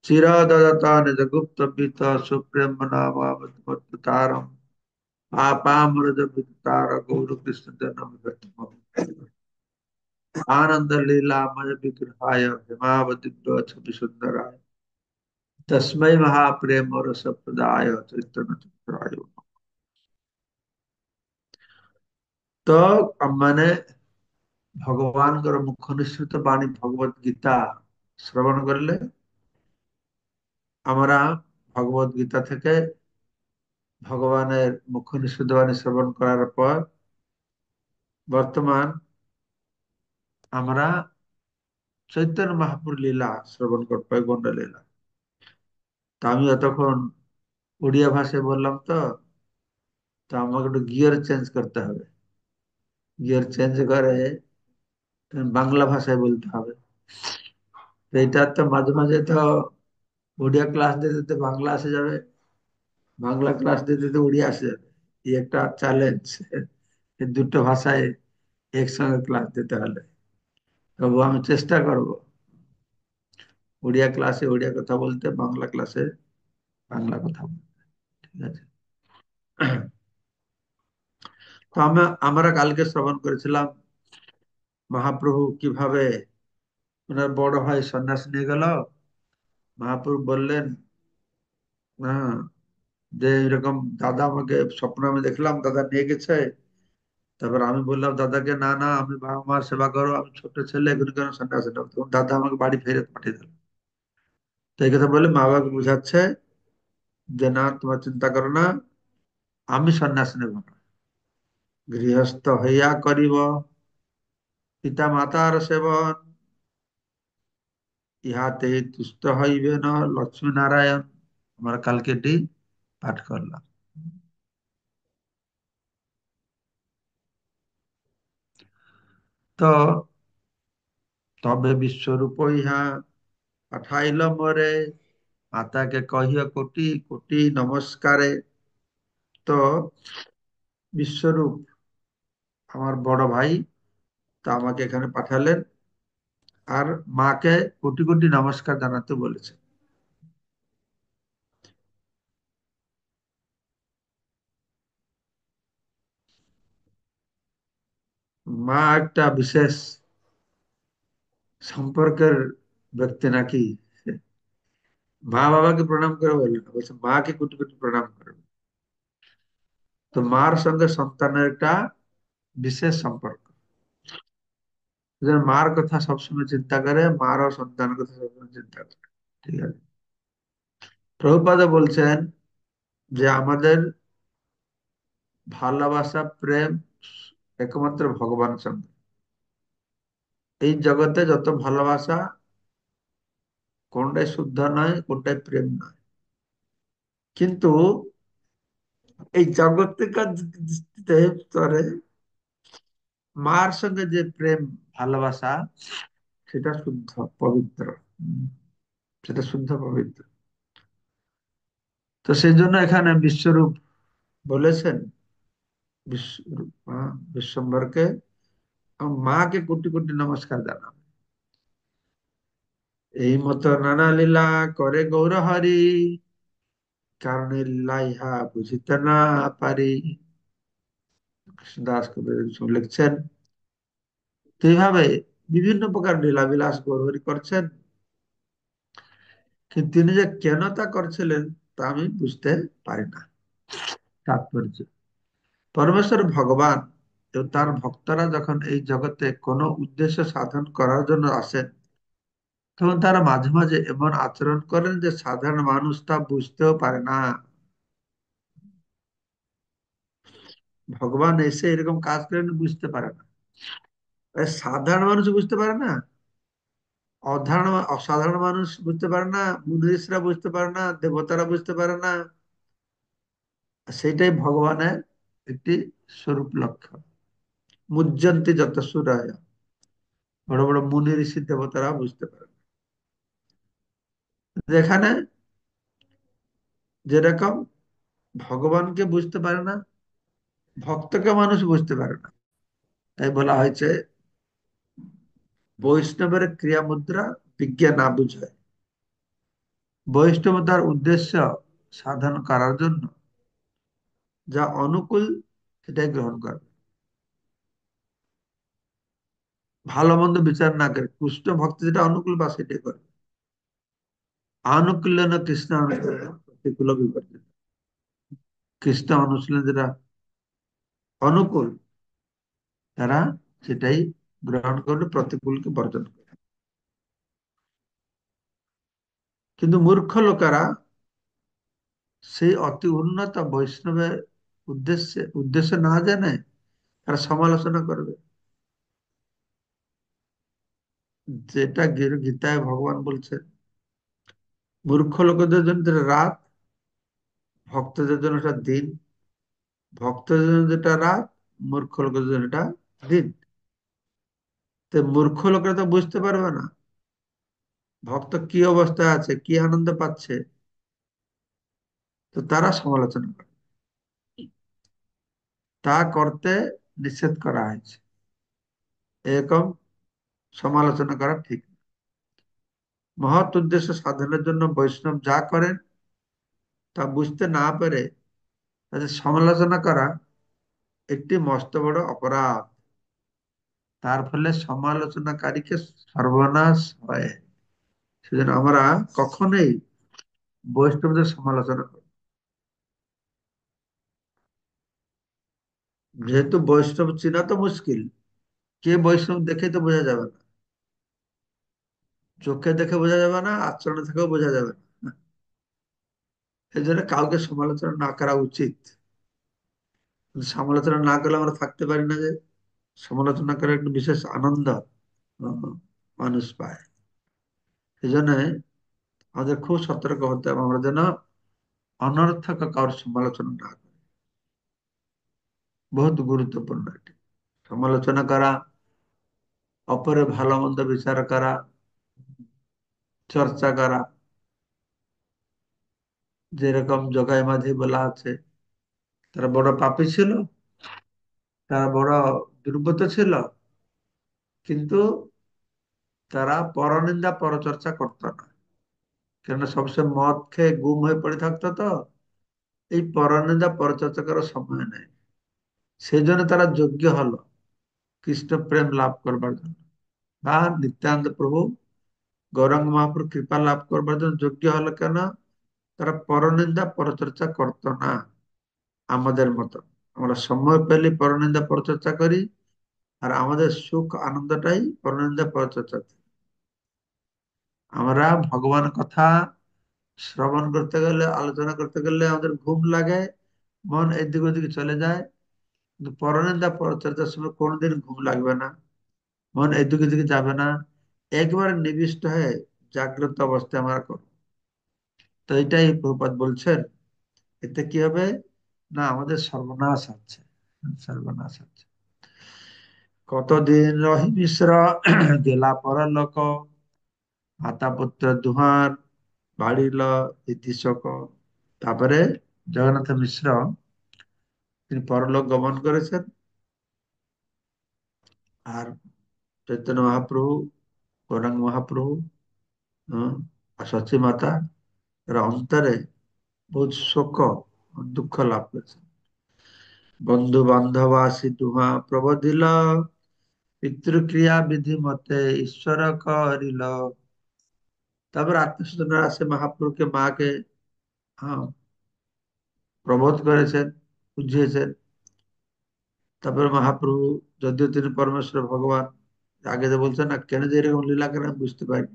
চিরদয়তা নিজ গুপ্ত বিত সুপ্রেম নামাবতারম আপামরজ বিতার গৌর কৃষ্ণ জন্ম आनंद लीलामय विग्रहाय हेमावती छवि सुंदराय तस्मै महाप्रेम रस प्रदाय चैतन्य चक्राय। तो अब मैंने भगवान मुख निश्चित बाणी भगवत गीता শ্রবণ করলে আমরা ভগবত গীতা থেকে ভগবানের মুখ নিঃসৃত বাণী শ্রবণ করার পর বর্তমান আমরা চৈতন্য মহাপুর লীলা শ্রবণ করতে পাই, গন্ড লীলা। তা আমি এতক্ষণ উড়িয়া ভাষায় বললাম, তো আমাকে একটু গিয়ার চেঞ্জ করতে হবে। গিয়ার চেঞ্জ করে বাংলা ভাষায় বলতে হবে। তো এটা তো মাঝে মাঝে তো উড়িয়া ক্লাস দিতে দিতে বাংলা আসে যাবে, বাংলা ক্লাস দিতে দিতে উড়িয়া আসে যাবে। এই একটা চ্যালেঞ্জ, এই দুটো ভাষায় একসঙ্গে ক্লাস দিতে হলে। তবু আমি চেষ্টা করব উড়িয়া ক্লাসে উড়িয়া কথা বলতে, বাংলা ক্লাসে বাংলা কথা বলতে। ঠিক আছে? তো আমরা কালকে শ্রবণ করেছিলাম মহাপ্রভু কিভাবে ওনার বড় ভাই সন্ন্যাস নিয়ে গেল। মহাপ্রভু বললেন, হ্যাঁ, যে এরকম দাদা আমাকে স্বপ্ন আমি দেখলাম, দাদা নিয়ে গেছে। তারপর আমি বললাম দাদাকে, না না, আমি বাবা মার সেবা করো, আমি ছোট ছেলে, এগুলো কেন সন্ন্যাসী নাও। তখন দাদা আমাকে বাড়ি ফেরত পাঠিয়ে দিল। তো এই কথা বলে মা বাবাকে বুঝাচ্ছে যে না, তোমার চিন্তা করো না, আমি সন্ন্যাস নেব না, গৃহস্থ হইয়া করিব পিতা মাতার সেবন, ইহাতে তুষ্ট হইবে না লক্ষ্মী নারায়ণ। আমরা কালকে এটি পাঠ করলাম। তো তবে বিশ্বরূপ ইহা পাঠাইল মরে, মাতাকে কহিয়া কোটি কোটি নমস্কারে। তো বিশ্বরূপ আমার বড় ভাই তো আমাকে এখানে পাঠালেন, আর মাকে কোটি কোটি নমস্কার জানাতে বলেছে। মা একটা বিশেষ সম্পর্কের ব্যক্তি নাকি, মা বাবাকে প্রণাম করে বললেন না, বলছে মাকে কোটি কোটি প্রণাম করবে। তো মার সঙ্গে সন্তানের একটা বিশেষ সম্পর্ক। মার কথা সবসময় চিন্তা করে, মারও সন্তানের কথা সবসময় চিন্তা করে। ঠিক আছে? প্রভুপাদ বলছেন যে আমাদের ভালোবাসা প্রেম একমাত্র ভগবান সঙ্গে। এই জগতে যত ভালোবাসা, কোনটাই শুদ্ধ নয়, কোনটাই প্রেম নয়। কিন্তু এই জগৎকার দৃষ্টিতে স্তরে মার সঙ্গে যে প্রেম ভালোবাসা, সেটা শুদ্ধ পবিত্র। উম, সেটা শুদ্ধ পবিত্র। তো সেই জন্য এখানে বিশ্বরূপ বলেছেন বিশ্বরূপ বিশ্বম্বরকে মাকে কোটি কোটি নমস্কার জানাবে। এই মতো নানা লীলা করে গৌর হরি, কারণে লীলা ইহা বুঝিতে না পারি। কৃষ্ণদাস কবি লিখছেন, তো এইভাবে বিভিন্ন প্রকার লীলা বিলাস গৌরহরি করছেন, কিন্তু তিনি যে কেন তা করছিলেন তা আমি বুঝতে পারি না। তাৎপর্য, পরমেশ্বর ভগবান এবং তার ভক্তরা যখন এই জগতে কোনো উদ্দেশ্য সাধন করার জন্য আসেন, তখন তারা মাঝে মাঝে এমন আচরণ করেন যে সাধারণ মানুষ তা বুঝতেও পারে না। ভগবান এসে এরকম কাজ করেন, বুঝতে পারে না। সাধারণ মানুষ বুঝতে পারে না, অসাধারণ মানুষ বুঝতে পারে না, মুনিষরা বুঝতে পারে না, দেবতারা বুঝতে পারে না। সেটাই ভগবানের একটি স্বরূপ লক্ষণ। মুজ্জন্তি যত সুরায়, বড় বড় মুনি ঋষি দেবতারা বুঝতে পারে না। যেখানে যেরকম ভগবানকে বুঝতে পারে না, ভক্তকে মানুষ বুঝতে পারে না। তাই বলা হয়েছে বৈষ্ণবের ক্রিয়া মুদ্রা বিজ্ঞান না বুঝায়। বৈষ্ণবতার উদ্দেশ্য সাধন করার জন্য যা অনুকূল সেটাই গ্রহণ করবে, ভালো মন্দ বিচার না করে কৃষ্ণ ভক্তি যেটা অনুকূল বা সেটাই করবে। আনুকূল্যন কৃষ্ণ অনুশীলন প্রতিকূল বিপর্যয়। কৃষ্ণ অনুশীলন যেটা অনুকূল, তারা সেটাই গ্রহণ করবে, প্রতিকূলকে বর্জন করবে। কিন্তু মূর্খ লোকেরা সেই অতি উন্নত বৈষ্ণবের উদ্দেশ্য না জেনে তারা সমালোচনা করবে। যেটা গীতায় ভগবান বলছেন, মূর্খ লোকদের জন্য যেটা রাত, ভক্তদের জন্য এটা দিন। ভক্তদের জন্য যেটা রাত, মূর্খ লোকদের জন্য এটা দিন। তো মূর্খ লোকেরা তো বুঝতে পারবে না ভক্ত কি অবস্থায় আছে, কি আনন্দ পাচ্ছে, তো তারা সমালোচনা করে। তা করতে নিষেধ করা হয়েছে। এরকম সমালোচনা করা ঠিক না। মহৎ উদ্দেশ্য সাধনের জন্য বৈষ্ণব যা করেন তা বুঝতে না পেরে তাদের সমালোচনা করা একটি মস্ত বড় অপরাধ। তার ফলে সমালোচনাকারীকে সর্বনাশ হয়। সেজন্য আমরা কখনোই বৈষ্ণবদের সমালোচনা করি না। যেহেতু বৈষ্ণব চেনা তো মুশকিল, কে বৈষ্ণব দেখে তো বোঝা যাবে না, চোখে দেখে বোঝা যাবে না, আচরণে থেকেও বোঝা যাবে না। এই জন্য কাউকে সমালোচনা না করা উচিত। সমালোচনা না করলে আমরা থাকতে পারি না, যে সমালোচনা করার একটা বিশেষ আনন্দ আহ, মানুষ পায়। এই জন্য আমাদের খুব সতর্ক হতে হবে, আমরা যেন অনর্থক কারোর সমালোচনা না করি। বহুত গুরুত্বপূর্ণ এটি। সমালোচনা করা, অপরের ভালো মন্দ বিচার করা, চর্চা করা। যেরকম জগাই মাঝি বলা আছে, তারা বড় পাপী ছিল, তারা বড় দুর্গত ছিল, কিন্তু তারা পরনিন্দা পরচর্চা করতো না। কেননা সবসময় মদ খেয়ে গুম হয়ে পড়ে থাকতো, তো এই পরনিন্দা পরচর্চা করার সময় নেই। সেই জন্য তারা যোগ্য হলো কৃষ্ণ প্রেম লাভ করবার জন্য, বা নিত্যানন্দ প্রভু গৌরাঙ্গ মহাপ্রভু কৃপা লাভ করবার জন্য যোগ্য হলো। কেন? তারা পরনিন্দা পরচর্চা করতো না আমাদের মতো। আমরা সময় পেলে পরনিন্দা পরচর্চা করি, আর আমাদের সুখ আনন্দটাই পরনিন্দা পরচর্চা। আমরা ভগবানের কথা শ্রবণ করতে গেলে, আলোচনা করতে গেলে আমাদের ঘুম লাগে, মন এদিক ওদিকে চলে যায়। কিন্তু পরনিন্দা পরচর্চার সময় কোনোদিন ঘুম লাগবে না, মন এদিক ওদিকে যাবে না, একবারে নিবিষ্ট হয়ে জাগ্রত অবস্থায় আমরা করব। তো এটাই প্রভুপাদ বলছেন, এতে কি হবে না, আমাদের সর্বনাশ হচ্ছে, সর্বনাশ হচ্ছে। কতদিন রহি মিশ্র গেলা পরলোক, মাতা পুত্র দুহার বাড়িল ইতিশোক। তারপরে জগন্নাথ মিশ্র তিনি পরলোক গমন করেছেন, আর চৈতন্য মহাপ্রভু, গৌরাঙ্গ মহাপ্রভু, হ্যাঁ, আর সচী মাতা, এরা অন্তরে বহুত শোক ও দুঃখ লাভ করেছেন। বন্ধু বান্ধব আসি দুহা প্রবধিল, পিতৃক্রিয়া বিধি মতে ঈশ্বর করিল। তারপর আত্মীয় স্বজনরা আসে মহাপ্রভুকে, মাকে, হ্যাঁ, প্রবোধ করেছেন, বুঝিয়েছেন। তারপরে মহাপ্রভু, যদিও তিনি পরমেশ্বর ভগবান, আগে যে বলছেন না কেন যে এরকম লীলা করেন বুঝতে পারি,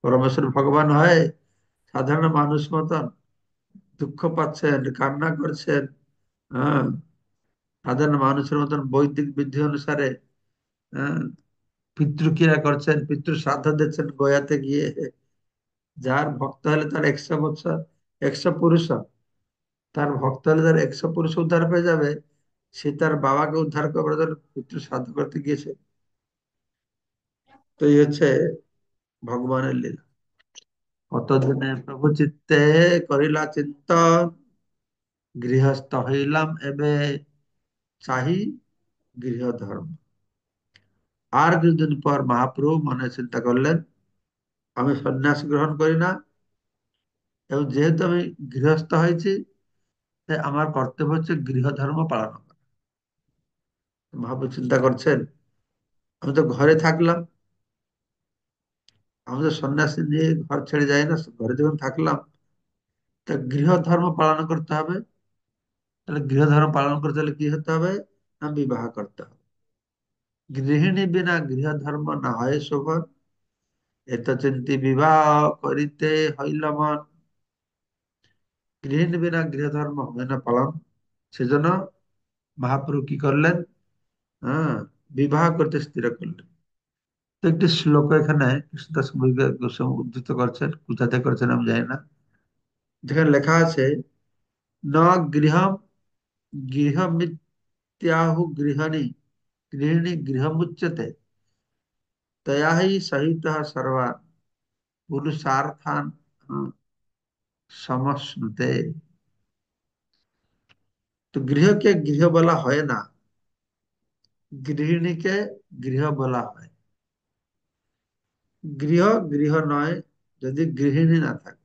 পরমেশ্বর ভগবান হয় সাধারণ মানুষ মতন দুঃখ পাচ্ছেন, কান্না করছেন, হ্যাঁ, সাধারণ মানুষের মতন বৈদিক বিধি অনুসারে, হ্যাঁ, পিতৃক্রিয়া করছেন, পিতৃ শ্রাদ্ধ দিচ্ছেন গয়াতে গিয়ে। যার ভক্ত হলে তার 100 বছর, 100 পুরুষ, তার ভক্ত হলে তার 100 পুরুষ উদ্ধার পেয়ে যাবে। সে তার বাবাকে উদ্ধার করবার জন্য পিতৃ শ্রাদ্ধ করতে গিয়েছে। তো এই হচ্ছে ভগবানের লীলা। কতদিনে প্রভু চিত্তে করিলা চিন্তন, গৃহস্থ হইলাম এবে চাহি গৃহ ধর্ম। আর কিছুদিন পর মহাপ্রভু মনে চিন্তা করলেন, আমি সন্ন্যাস গ্রহণ করি না, এবং যেহেতু আমি গৃহস্থ হয়েছি, তাই আমার কর্তব্য হচ্ছে গৃহ ধর্ম পালন করা। মহাপ্রভু চিন্তা করছেন, আমি তো ঘরে থাকলাম, আমি তো সন্ন্যাসী নিয়ে ঘর ছেড়ে যাই না, ঘরে যখন থাকলাম, তা গৃহ ধর্ম পালন করতে হবে। তাহলে গৃহ ধর্ম পালন করতে হলে কি হতে হবে? না, বিবাহ করতে হবে। গৃহিণী বিনা গৃহ ধর্ম না হয় শোভন, এত চিন্তি বিবাহ করিতে হইল মন। গৃহিণী বিনা গৃহ ধর্ম হয় না পালন। সেজন্য মহাপ্রভু কি করলেন? হ্যাঁ, বিবাহ করতে স্থির করলেন। তো একটি শ্লোক এখানে কৃষ্ণদাস গোস্বামী উদ্ধৃত করছেন, কোথাতে করছেন আমি জানি না, যেখানে লেখা আছে, ন গৃহম গৃহমিত্যাহু গৃহিণী, গৃহিণী গৃহমুচ্যতে, তয়া হি সহিতः सर्वान् पुरुषार्थान् সমশ্নুতে। তো গৃহকে গৃহ বলা হয় না, গৃহিণীকে গৃহ বলা হয়। গৃহ গৃহ নয় যদি গৃহিণী না থাকে।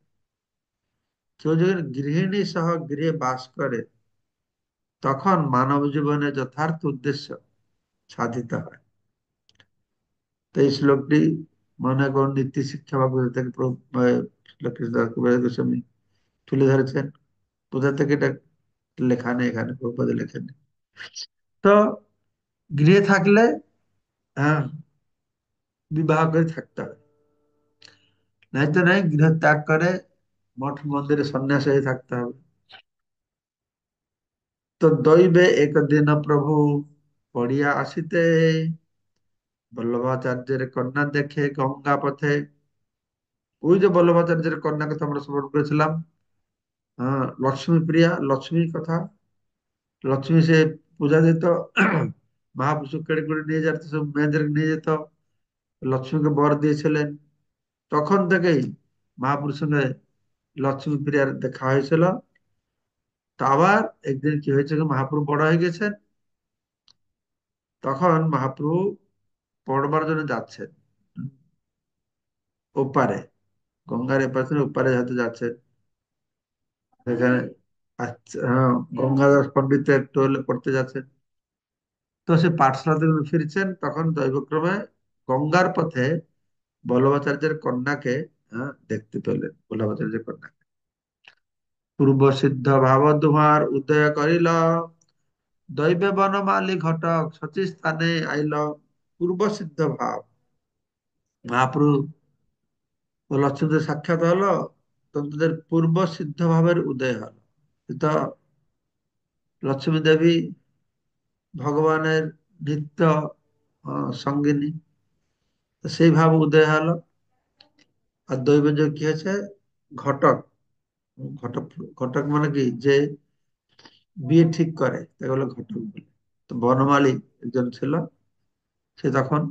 কেউ যদি গৃহিণী সহ গৃহে বাস করে, তখন মানব জীবনের যথার্থ উদ্দেশ্য সাধিত হয়। তো এই শ্লোকটি মনে করুন নীতি শিক্ষা বা কোথা থেকে কৃষ্ণদাস কবিরাজ গোস্বামী তুলে ধরেছেন। কোথা থেকে এটা লেখা নেই, এখানে প্রভুপাদ লেখেন। তো গৃহে থাকলে, হ্যাঁ, বিবাহ করে থাকতে হবে, নাই তো নাই, গৃহ ত্যাগ করে মঠ মন্দিরে সন্ন্যাস হয়ে থাকতে হবে। তো দৈবে একদিন প্রভু পড়িয়া আসিতে, বল্লভাচার্যের কন্যা দেখে গঙ্গা পথে। ওই যে বল্লভাচার্যের কন্যাকে তো আমরা স্মরণ করেছিলাম, হ্যাঁ, লক্ষ্মী প্রিয়া, লক্ষ্মীর কথা। লক্ষ্মী সে পূজা দিত, মহাপুরুষ কেড়ে করে নিয়ে যেত, সব মেয়েদের নিয়ে যেত, লক্ষ্মীকে বর দিয়েছিলেন। তখন থেকেই মহাপুরুষের সঙ্গে লক্ষ্মী প্রিয়ার দেখা হয়েছিল। তা আবার একদিন কি হয়েছে, মহাপ্রভু বড় হয়ে গেছেন, তখন মহাপ্রভু পড়বার জন্য যাচ্ছেন ওপারে, গঙ্গার এপার থেকে ওপারে হয়তো যাচ্ছেন। সেখানে, আচ্ছা, হ্যাঁ, গঙ্গাধর পণ্ডিতের টোলে পড়তে যাচ্ছেন। তো সে পাঠশালা থেকে ফিরছেন, তখন দৈবক্রমে গঙ্গার পথে বল্লভাচার্যের কন্যাকে, দেখতে পেলেন। বল্লভাচার্যের কন্যা পূর্ব সিদ্ধ ভাব তোমার উদয় করিল, দৈবে বনমালী ঘটক সচি স্থানে আইল। পূর্ব সিদ্ধ ভাব, মহাপ্রভু ও লক্ষ্মীদের সাক্ষাৎ হলো, তখন তাদের পূর্ব সিদ্ধ ভাবের উদয় হলো। তো লক্ষ্মী দেবী ভগবানের নিত্য সঙ্গিনী, তো সেই ভাব উদয় হলো। আর দৈবের যে কি হয়েছে, ঘটক। ঘটক, ঘটক মানে কি, যে বিয়ে ঠিক করে তাকে বলে ঘটক বলে। তো বনমালী একজন ছিল, সে তখন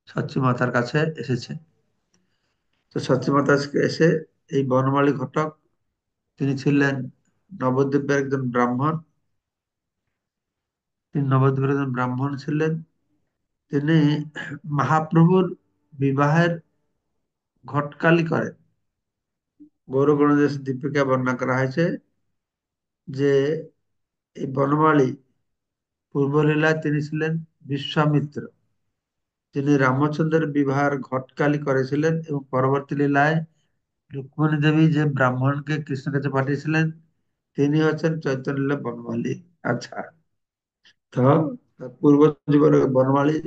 সচ্চি মাতার কাছে এসেছে। তো সচ্চি মাতা এসে, এই বনমালী ঘটক, তিনি ছিলেন নবদ্বীপের একজন ব্রাহ্মণ। তিনি নবদ্বীপের একজন ব্রাহ্মণ ছিলেন। তিনি মহাপ্রভুর বিবাহের ঘটকালি করেন। গৌরগণদেশ দীপিকা বর্ণনা করা হয়েছে যে এই বনমালী পূর্বলীলায় তিনি ছিলেন বিশ্বামিত্র। তিনি রামচন্দ্রের বিবাহের ঘটকালি করেছিলেন, এবং পরবর্তী লীলায় রুক্মিণী দেবী যে ব্রাহ্মণকে কৃষ্ণের কাছে পাঠিয়েছিলেন, তিনি হচ্ছেন চৈতন্য লীলা বনমালী। আচ্ছা, তো পূর্ব জীবনে বনমালী,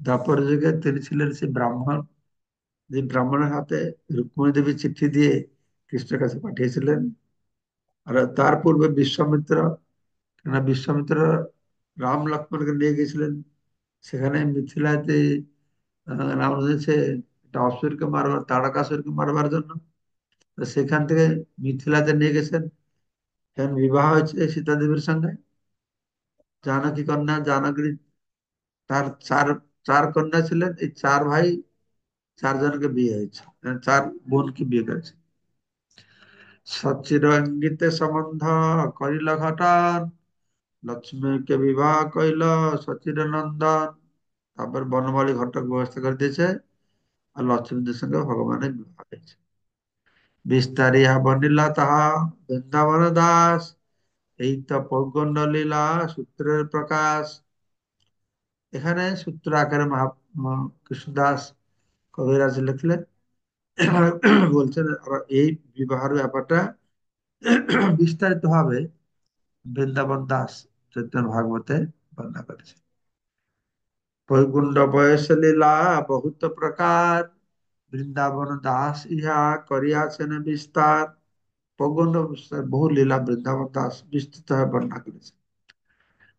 দ্বাপর যুগে তিনি ছিলেন সেই ব্রাহ্মণ, যে ব্রাহ্মণের হাতে রুক্মিণী দেবী চিঠি দিয়ে কৃষ্ণের কাছে পাঠিয়েছিলেন। আর তার পূর্বে বিশ্বামিত্র, কেননা বিশ্বামিত্র রাম লক্ষ্মণকে নিয়ে গেছিলেন সেখানে মিথিলাতে, রাম হচ্ছে একটা অসুরকে মারবার, তারকাসুরকে মারবার জন্য। তো সেখান থেকে মিথিলাতে নিয়ে গেছেন। এখন বিবাহ হয়েছে সীতা দেবীর সঙ্গে, জানকী কন্যা জানকী। তার চার চার কন্যা ছিলেন, এই চার ভাই চারজনকে বিয়ে হয়েছে, চার বোনকে বিয়ে করেছে। সচির ইঙ্গিতে সম্বন্ধ করিল ঘটন, লক্ষ্মীকে বিবাহ কইল সচির নন্দন। তারপর বনমালী ঘটক ব্যবস্থা করে দিয়েছে, আর লক্ষ্মীদের সঙ্গে ভগবানের বিবাহ হয়েছে। বিস্তারিয়া বর্ণিলা তাহা বৃন্দাবন দাস। এই তো পৌগণ্ড লীলা সূত্রের প্রকাশ। এখানে সূত্র আকারে কৃষ্ণদাস কবিরাজ লিখলেন, বলছেন আর এই বিবাহের ব্যাপারটা বিস্তারিত ভাবে বৃন্দাবন দাস চৈতন্য ভাগবতে বর্ণনা করেছে। বৈকুণ্ঠ বয়স লীলা বহুত প্রকার, বৃন্দাবন দাস ইহা করিয়াছেন বিস্তার। প্রগণ্ড বহু লীলা বৃন্দাবন দাস বিস্তৃত হয়ে বর্ণনা করেছে।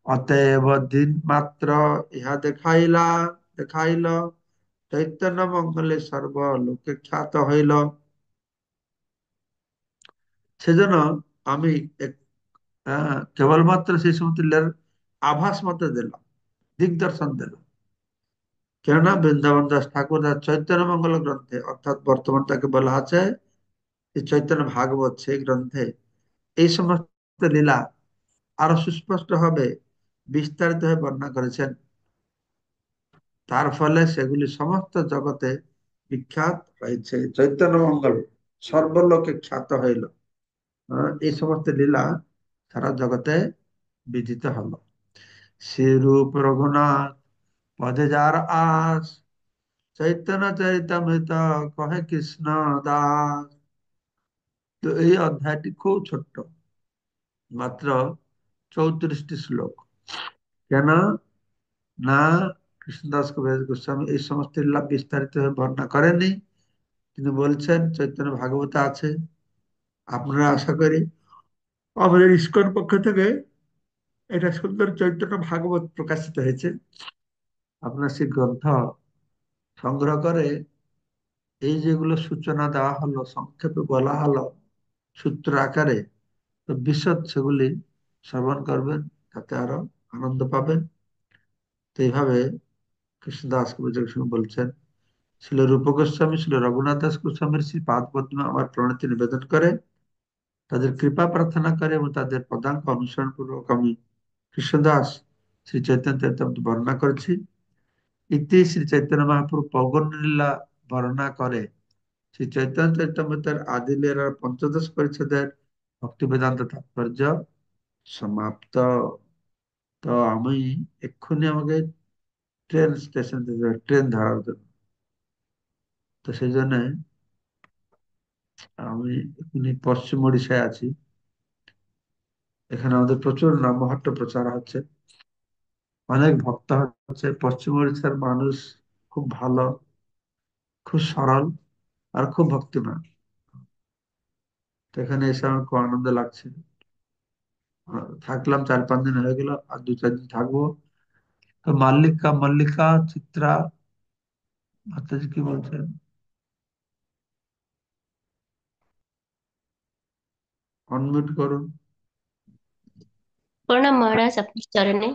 অতএব দিন মাত্র ইহা দেখাইল, চৈতন্য মঙ্গলে সর্বলোকে খ্যাত হইল। সেজন্য আমি কেবলমাত্র সেই সমস্ত লীলার আভাস মতো দিলাম, দিগদর্শন দিলাম। কেননা বৃন্দাবন দাস ঠাকুর তার চৈতন্য মঙ্গল গ্রন্থে, অর্থাৎ বর্তমান তাকে বলা আছে এই চৈতন্য ভাগবত, সেই গ্রন্থে এই সমস্ত লীলা আরো সুস্পষ্ট হবে বিস্তারিত হয়ে বর্ণনা করেছেন। তার ফলে সেগুলি সমস্ত জগতে বিখ্যাত হয়েছে, চৈতন্য মঙ্গল সর্বলোকে খ্যাত হইল। এই সমস্ত লীলা সারা জগতে বিদিত হলো। শ্রীরূপ রঘুনাথ পদে যার আস, চৈতন্য চরিতামৃত কহে কৃষ্ণ দাস। তো এই অধ্যায়টি খুব ছোট্ট, মাত্র 34টি শ্লোক। কেন না, কৃষ্ণদাস কবিরাজ গোস্বামী এই সমস্ত লীলা বিস্তারিত বর্ণনা করেননি, কিন্তু বলছেন চৈতন্য ভাগবতে আছে। আপনারা আশা করি আমাদের ইস্কন পক্ষ থেকে এটা সুন্দর চৈতন্য ভাগবত প্রকাশিত হয়েছে, আপনার সেই গ্রন্থ সংগ্রহ করে এই যেগুলো সূচনা দেওয়া হলো, সংক্ষেপে বলা হলো সূত্র আকারে, তো বিশদ সেগুলি শ্রবণ করবেন, তাতে আরো আনন্দ পাবেন। তো এইভাবে কৃষ্ণদাস কবিরাজ গোস্বামী বলছেন, শিল রূপ গোস্বামী শিল রঘুনাথ দাস গোস্বামীর শ্রী পাদ পদ্মে আমার প্রণতি নিবেদন করে, তাদের কৃপা প্রার্থনা করে এবং তাদের পদাঙ্ক অনুসরণ পূর্বক আমি কৃষ্ণদাস শ্রী চৈতন্য চরিতামৃত বর্ণনা করেছি। ইতি শ্রী চৈতন্য মহাপ্রভু পৌগণ্য লীলা বর্ণনা করে শ্রী চৈতন্য চরিতামৃতের আদি লীলার পঞ্চদশ পরিচ্ছেদের ভক্তি বেদান্ত তাৎপর্য সমাপ্ত। তো আমি এক্ষুনি আমাকে ট্রেন স্টেশন থেকে ট্রেন ধরার জন্য, তো সেই জন্য আমি এক্ষুনি পশ্চিম ওড়িশায় আছি। এখানে আমাদের প্রচুর নামহট্ট প্রচার হচ্ছে, অনেক ভক্ত হচ্ছে। পশ্চিম ওড়িশার মানুষ খুব ভালো, খুব সরল আর খুব ভক্তিমান। তো এখানে এসে আমার খুব আনন্দ লাগছে। থাকলাম 4-5 দিন হয়ে গেল, আর 2-4 দিন থাকবো। তো মাল্লিকা মল্লিকা চিত্রা মাতাজি কি বলছেন? অনমিউট করুন। প্রণাম মহারাজ, আপনার চরণে।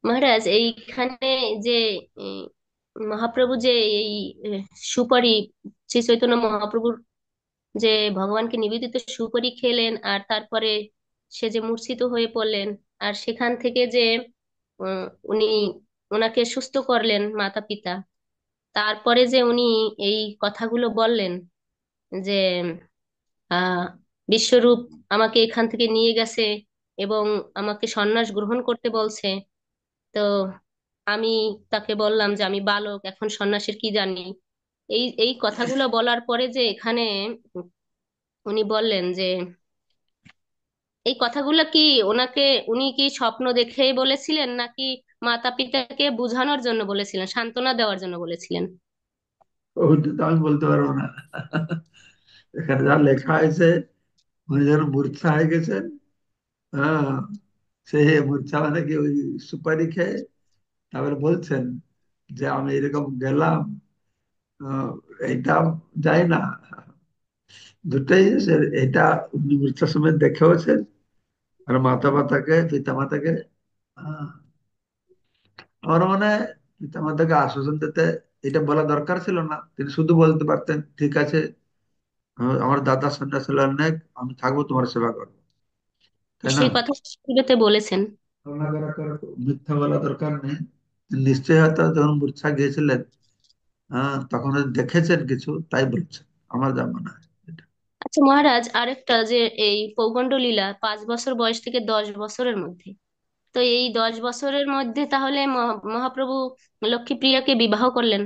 মহারাজ, এইখানে যে এই, মহাপ্রভু যে এই আহ, সুপারি, শ্রী চৈতন্য মহাপ্রভুর যে ভগবানকে নিবেদিত সুপারি খেলেন, আর তারপরে সে যে মূর্ছিত হয়ে পড়লেন, আর সেখান থেকে যে উনি ওনাকে সুস্থ করলেন মাতা পিতা, তারপরে যে উনি এই কথাগুলো বললেন যে আহ বিশ্বরূপ আমাকে এখান থেকে নিয়ে গেছে এবং আমাকে সন্ন্যাস গ্রহণ করতে বলছে। তো আমি তাকে বললাম যে আমি বালক, এখন সন্ন্যাসের কি জানি। এই এই কথাগুলো বলার পরে যে এখানে উনি বললেন যে এই কথাগুলো কি ওনাকে, উনি কি স্বপ্ন দেখেই বলেছিলেন, নাকি মাতা পিতাকে বোঝানোর জন্য বলেছিলেন, সান্ত্বনা দেওয়ার জন্য বলেছিলেন? ওটা তো আমি বলতে পারবো না। এখানে যা লেখা হয়েছে, উনি যেন মূর্ছা হয়ে গেছেন। হ্যাঁ, সে মূর্ছা মানে কি ওই সুপারি খেয়ে তারপরে বলছেন যে আমি এরকম গেলাম, আহ, এটা যাই না। দুটাই এটা উনি মূর্ছার সময় দেখেওছেন, আর পিতা মাতাকে আমার মনে হয় পিতা মাতাকে আশ্বাসন দিতে এটা বলা দরকার ছিল না, তিনি শুধু বলতে পারতেন ঠিক আছে, আমার দাদা সন্ন্যাস হলেন অনেক, আমি থাকবো, তোমার সেবা করবো, তাই না? সেই কথা তে বলেছেন। মিথ্যা বলা দরকার নেই। নিশ্চয়ই হয়তো যখন মূর্ছা গিয়েছিলেন, হ্যাঁ, তখন হয়তো দেখেছেন কিছু, তাই বলছেন। আমার যা মনে হয় এটা। আচ্ছা মহারাজ, আরেকটা যে এই পৌগণ্ড লীলা 5 বছর বয়স থেকে 10 বছরের মধ্যে, তো এই 10 বছরের মধ্যে তাহলে মহাপ্রভু লক্ষ্মীপ্রিয়াকে বিবাহ করলেন?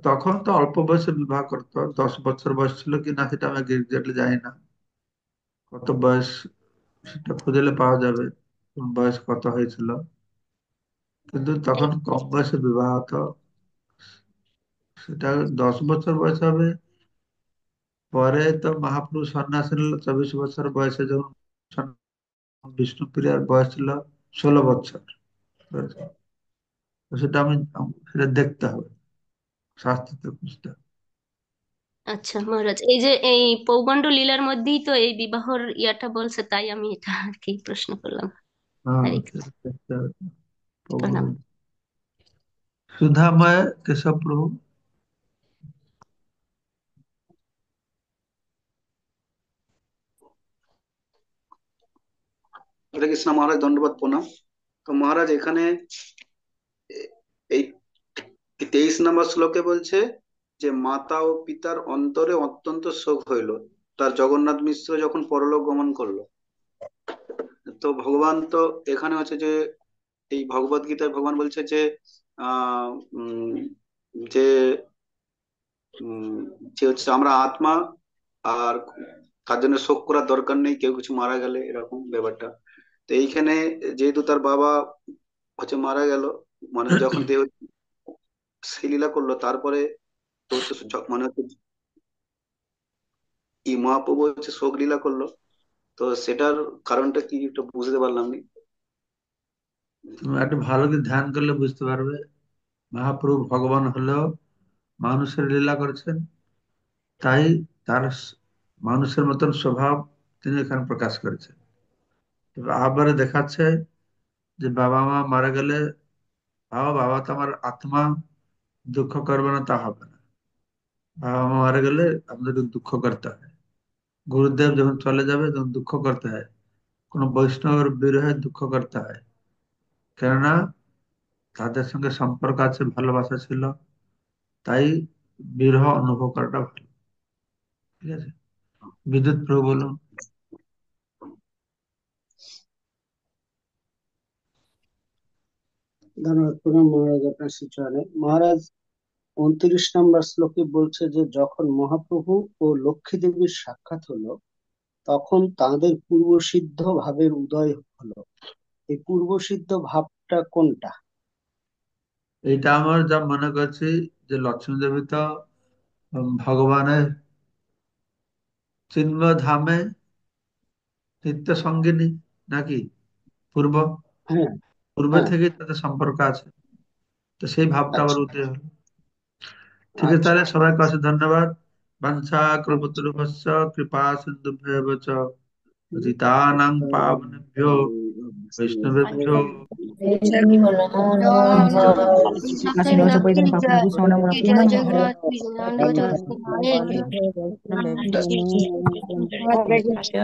তখন তো অল্প বয়সে বিবাহ করতো, 10 বছর বয়স ছিল কি না সেটা আমি এক্সাক্টলি জানি না। কত বয়স সেটা খুঁজলে পাওয়া যাবে, কোন বয়স কত হয়েছিল। কিন্তু তখন কম বয়সে বিবাহ হতো। সেটা 10 বছর বয়স হবে। পরে তো মহাপ্রভু সন্ন্যাসী নিল 24 বছর বয়সে, যখন বিষ্ণুপ্রিয়ার বয়স ছিল 16 বছর। তো সেটা সেটা দেখতে হবে, শাস্ত্রতে খুঁজতে হবে। আচ্ছা মহারাজ, এই যে এই পৌগণ্ড লীলার মধ্যেই তো এই বিবাহর ইয়াটা বলছে, তাই আমি এটা আর কি প্রশ্ন করলাম। হ্যাঁ, হরে কৃষ্ণ। সেটা দেখতে হবে। প্রণাম। সুধাময় কেশব প্রভু। হরে কৃষ্ণ মহারাজ, দণ্ডবত প্রণাম। তো মহারাজ এখানে এই 23 নম্বর শ্লোকে বলছে যে মাতা ও পিতার অন্তরে অত্যন্ত শোক হইল তার জগন্নাথ মিশ্র যখন পরলোক গমন করলো। তো ভগবান তো এখানে হচ্ছে যে এই ভগবত গীতায় ভগবান বলছে যে আহ উম, যে উম, যে হচ্ছে আমরা আত্মা, আর তার জন্য শোক করার দরকার নেই কেউ কিছু মারা গেলে, এরকম ব্যাপারটা। তো এইখানে যেহেতু তার বাবা হচ্ছে মারা গেল, মানে যখন দেহ সেই লীলা করলো, তারপরে তো হচ্ছে মানে হচ্ছে কি মহাপ্রভু হচ্ছে শোক লীলা করলো। তো সেটার কারণটা কি একটু বুঝতে পারলাম না। তুমি একটু ভালো করে ধ্যান করলে বুঝতে পারবে। মহাপ্রভু ভগবান হলেও মানুষের লীলা করেছেন, তাই তার মানুষের মতন স্বভাব তিনি এখানে প্রকাশ করেছেন। এবার আবারে দেখাচ্ছে যে বাবা মা মারা গেলে, বাবা বাবা তো আমার আত্মা, দুঃখ করবে না তা হবে না। বাবা মা মারা গেলে আমাদেরকে দুঃখ করতে হয়। গুরুদেব যখন চলে যাবে তখন দুঃখ করতে হয়। কোন বৈষ্ণবের বিরহে দুঃখ করতে হয়, কেননা তাদের সঙ্গে সম্পর্ক আছে, ভালোবাসা ছিল, তাই বিরহ অনুভব করাটা ভালো। ঠিক আছে, বিদ্যুৎ প্রভু বলুন। ধন্যবাদ। প্রণাম মহারাজ, আপনার শ্রীচরণে। মহারাজ, 29 নম্বর শ্লোকে বলছে যে যখন মহাপ্রভু ও লক্ষ্মী দেবীর সাক্ষাৎ হলো, তখন তাদের পূর্বসিদ্ধ ভাবের উদয় হলো। এই পূর্বসিদ্ধ ভাবটা কোনটা? এইটা আমার যা মনে করছি, যে লক্ষ্মী দেবী তো ভগবানের চিন্ময় ধামে নিত্য সঙ্গিনী নাকি, পূর্ব হ্যাঁ, পূর্বে হ্যাঁ। থেকে তাদের সম্পর্ক আছে। তো সেই ভাবটা আবার আচ্ছা, উদয় হলো। ঠিক আছে, আচ্ছা, তাহলে আচ্ছা, সবাইকে অশেষ ধন্যবাদ। বাঞ্ছা আচ্ছা। কল্পতরুভ্যশ্চ কৃপা সিন্ধুভ্যেব চ পতিতানাং পাবনেভ্যো বৈষ্ণবেভ্যো কাশী নমস্তে পরিজন পাপনা ভূষণ নমঃ পূর্ণম হরে জয় জগন্নাথ, হরে কৃষ্ণ, হরে কৃষ্ণ। হরে কৃষ্ণ।